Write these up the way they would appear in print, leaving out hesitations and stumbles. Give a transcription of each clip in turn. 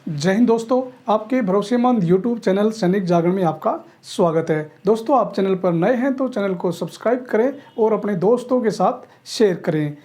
जय हिंद दोस्तों, आपके भरोसेमंद YouTube चैनल सैनिक जागरण में आपका स्वागत है। दोस्तों, आप चैनल पर नए हैं तो चैनल को सब्सक्राइब करें और अपने दोस्तों के साथ शेयर करें।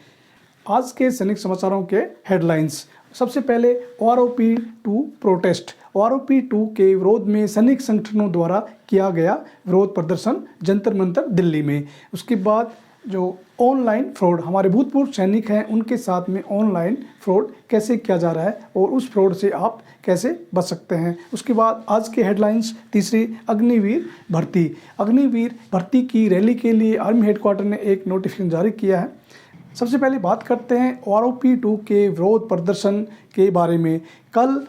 आज के सैनिक समाचारों के हेडलाइंस। सबसे पहले OROP 2 प्रोटेस्ट। OROP 2 के विरोध में सैनिक संगठनों द्वारा किया गया विरोध प्रदर्शन जंतर मंतर दिल्ली में। उसके बाद जो ऑनलाइन फ्रॉड, हमारे भूतपूर्व सैनिक हैं उनके साथ में ऑनलाइन फ्रॉड कैसे किया जा रहा है और उस फ्रॉड से आप कैसे बच सकते हैं। उसके बाद आज के हेडलाइंस। तीसरी, अग्निवीर भर्ती। अग्निवीर भर्ती की रैली के लिए आर्मी हेडक्वार्टर ने एक नोटिफिकेशन जारी किया है। सबसे पहले बात करते हैं OROP 2 के विरोध प्रदर्शन के बारे में। कल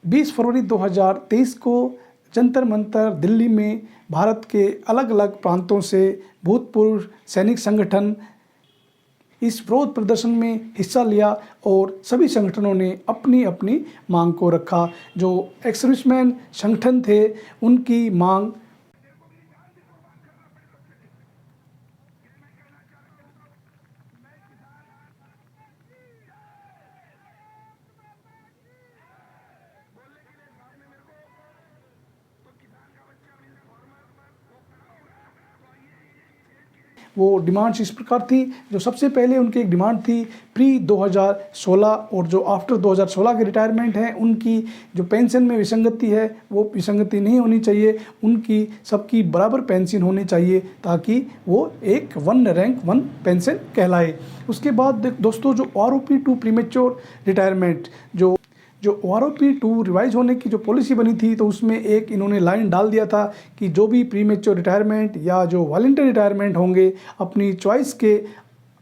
20 फरवरी 2023 को जंतर मंतर दिल्ली में भारत के अलग अलग प्रांतों से भूतपूर्व सैनिक संगठन इस विरोध प्रदर्शन में हिस्सा लिया और सभी संगठनों ने अपनी अपनी मांग को रखा। जो एक्स सर्विसमैन संगठन थे उनकी मांग वो डिमांड्स इस प्रकार थी। जो सबसे पहले उनकी एक डिमांड थी प्री 2016 और जो आफ्टर 2016 के रिटायरमेंट हैं उनकी जो पेंशन में विसंगति है वो विसंगति नहीं होनी चाहिए। उनकी सबकी बराबर पेंशन होनी चाहिए ताकि वो एक वन रैंक वन पेंशन कहलाए। उसके बाद दोस्तों, जो OROP 2 प्रीमेच्योर रिटायरमेंट, जो OROP 2 रिवाइज होने की जो पॉलिसी बनी थी तो उसमें एक इन्होंने लाइन डाल दिया था कि जो भी प्रीमेच्योर रिटायरमेंट या जो वॉलंटरी रिटायरमेंट होंगे अपनी चॉइस के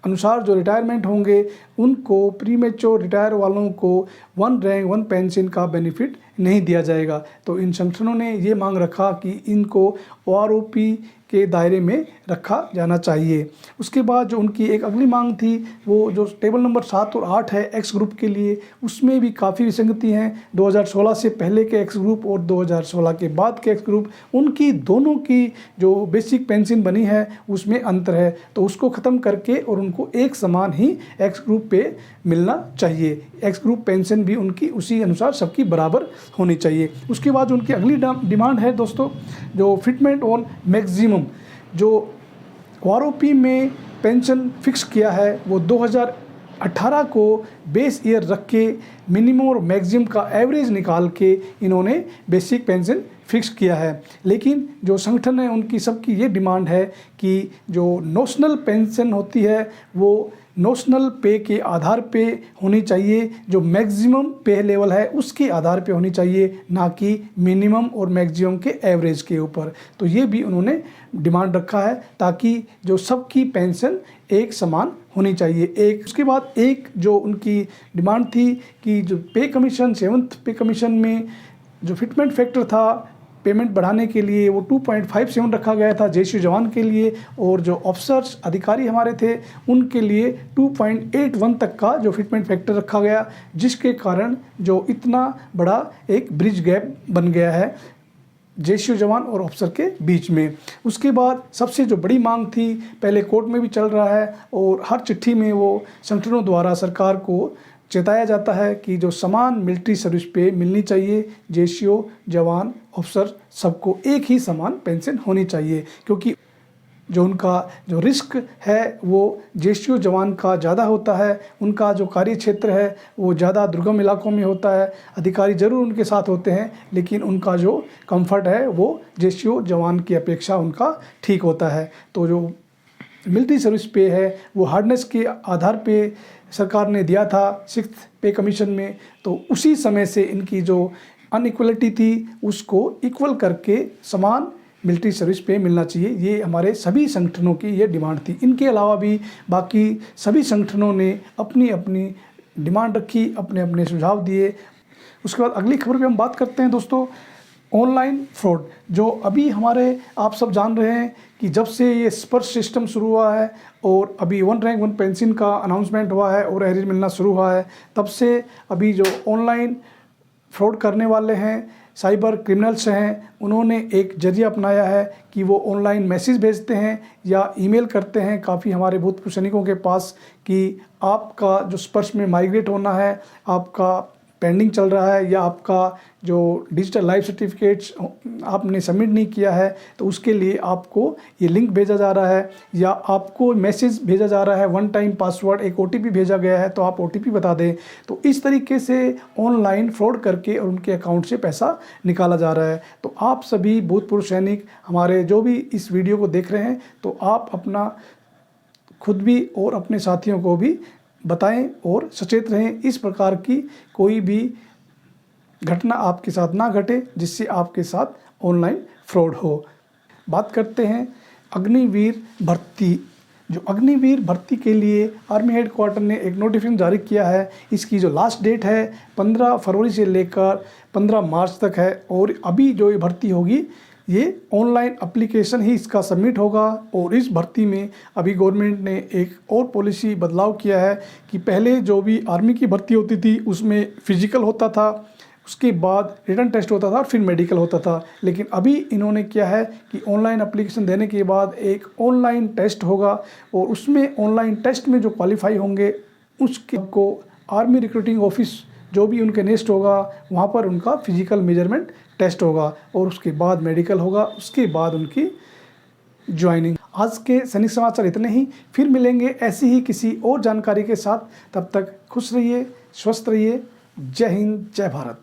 अनुसार जो रिटायरमेंट होंगे उनको प्रीमेच्योर रिटायर वालों को वन रैंक वन पेंशन का बेनिफिट नहीं दिया जाएगा। तो इन संगठनों ने ये मांग रखा कि इनको OROP के दायरे में रखा जाना चाहिए। उसके बाद जो उनकी एक अगली मांग थी वो जो टेबल नंबर 7 और 8 है एक्स ग्रुप के लिए, उसमें भी काफ़ी विसंगति हैं। 2016 से पहले के एक्स ग्रुप और 2016 के बाद के एक्स ग्रुप, उनकी दोनों की जो बेसिक पेंशन बनी है उसमें अंतर है। तो उसको ख़त्म करके और उनको एक समान ही एक्स ग्रुप पे मिलना चाहिए। एक्स ग्रुप पेंशन भी उनकी उसी अनुसार सबकी बराबर होनी चाहिए। उसके बाद उनकी अगली डिमांड है दोस्तों, जो फिटमेंट ऑन मैक्सिमम, जो OROP में पेंशन फिक्स किया है वो 2018 को बेस ईयर रख के मिनिमम और मैक्सिमम का एवरेज निकाल के इन्होंने बेसिक पेंशन फिक्स किया है। लेकिन जो संगठन है उनकी सबकी ये डिमांड है कि जो नोशनल पेंशन होती है वो नोशनल पे के आधार पे होनी चाहिए, जो मैक्सिमम पे लेवल है उसके आधार पे होनी चाहिए, ना कि मिनिमम और मैक्सिमम के एवरेज के ऊपर। तो ये भी उन्होंने डिमांड रखा है ताकि जो सबकी पेंशन एक समान होनी चाहिए। उसके बाद एक जो उनकी डिमांड थी कि जो पे कमीशन 7th पे कमीशन में जो फिटमेंट फैक्टर था पेमेंट बढ़ाने के लिए वो 2.57 रखा गया था JSU जवान के लिए, और जो ऑफिसर्स अधिकारी हमारे थे उनके लिए 2.81 तक का जो फिटमेंट फैक्टर रखा गया, जिसके कारण जो इतना बड़ा एक ब्रिज गैप बन गया है JSU जवान और ऑफिसर के बीच में। उसके बाद सबसे जो बड़ी मांग थी, पहले कोर्ट में भी चल रहा है और हर चिट्ठी में वो संगठनों द्वारा सरकार को चेताया जाता है कि जो समान मिलिट्री सर्विस पे मिलनी चाहिए, JSU जवान ऑफिसर सबको एक ही समान पेंशन होनी चाहिए, क्योंकि जो उनका जो रिस्क है वो JSU जवान का ज़्यादा होता है। उनका जो कार्य क्षेत्र है वो ज़्यादा दुर्गम इलाकों में होता है। अधिकारी ज़रूर उनके साथ होते हैं लेकिन उनका जो कंफर्ट है वो JSU जवान की अपेक्षा उनका ठीक होता है। तो जो मिलिट्री सर्विस पे है वो हार्डनेस के आधार पे सरकार ने दिया था 6th पे कमीशन में, तो उसी समय से इनकी जो अनइक्वलिटी थी उसको इक्वल करके समान मिलिट्री सर्विस पे मिलना चाहिए। ये हमारे सभी संगठनों की ये डिमांड थी। इनके अलावा भी बाकी सभी संगठनों ने अपनी अपनी डिमांड रखी, अपने अपने सुझाव दिए। उसके बाद अगली खबर पे हम बात करते हैं दोस्तों, ऑनलाइन फ्रॉड। जो अभी हमारे आप सब जान रहे हैं कि जब से ये स्पर्श सिस्टम शुरू हुआ है और अभी वन रैंक वन पेंशन का अनाउंसमेंट हुआ है और एरियर मिलना शुरू हुआ है, तब से अभी जो ऑनलाइन फ्रॉड करने वाले हैं, साइबर क्रिमिनल्स हैं, उन्होंने एक जरिया अपनाया है कि वो ऑनलाइन मैसेज भेजते हैं या ईमेल करते हैं काफ़ी हमारे भूतपूर्व सैनिकों के पास कि आपका जो स्पर्श में माइग्रेट होना है, आपका पेंडिंग चल रहा है या आपका जो डिजिटल लाइफ सर्टिफिकेट्स आपने सबमिट नहीं किया है, तो उसके लिए आपको ये लिंक भेजा जा रहा है या आपको मैसेज भेजा जा रहा है, वन टाइम पासवर्ड, एक OTP भेजा गया है तो आप OTP बता दें। तो इस तरीके से ऑनलाइन फ्रॉड करके और उनके अकाउंट से पैसा निकाला जा रहा है। तो आप सभी भूतपूर्व सैनिक हमारे जो भी इस वीडियो को देख रहे हैं, तो आप अपना खुद भी और अपने साथियों को भी बताएं और सचेत रहें, इस प्रकार की कोई भी घटना आपके साथ ना घटे जिससे आपके साथ ऑनलाइन फ्रॉड हो। बात करते हैं अग्निवीर भर्ती। जो अग्निवीर भर्ती के लिए आर्मी हेडक्वार्टर ने एक नोटिफिकेशन जारी किया है। इसकी जो लास्ट डेट है 15 फरवरी से लेकर 15 मार्च तक है और अभी जो ये भर्ती होगी ये ऑनलाइन एप्लीकेशन ही इसका सबमिट होगा। और इस भर्ती में अभी गवर्नमेंट ने एक और पॉलिसी बदलाव किया है कि पहले जो भी आर्मी की भर्ती होती थी उसमें फिजिकल होता था, उसके बाद रिटन टेस्ट होता था और फिर मेडिकल होता था, लेकिन अभी इन्होंने किया है कि ऑनलाइन एप्लीकेशन देने के बाद एक ऑनलाइन टेस्ट होगा और उसमें ऑनलाइन टेस्ट में जो क्वालिफाई होंगे उसके को आर्मी रिक्रूटिंग ऑफिस जो भी उनके नेक्स्ट होगा वहाँ पर उनका फिजिकल मेजरमेंट टेस्ट होगा और उसके बाद मेडिकल होगा, उसके बाद उनकी ज्वाइनिंग। आज के सैनिक समाचार इतने ही, फिर मिलेंगे ऐसी ही किसी और जानकारी के साथ। तब तक खुश रहिए, स्वस्थ रहिए। जय हिंद, जय भारत।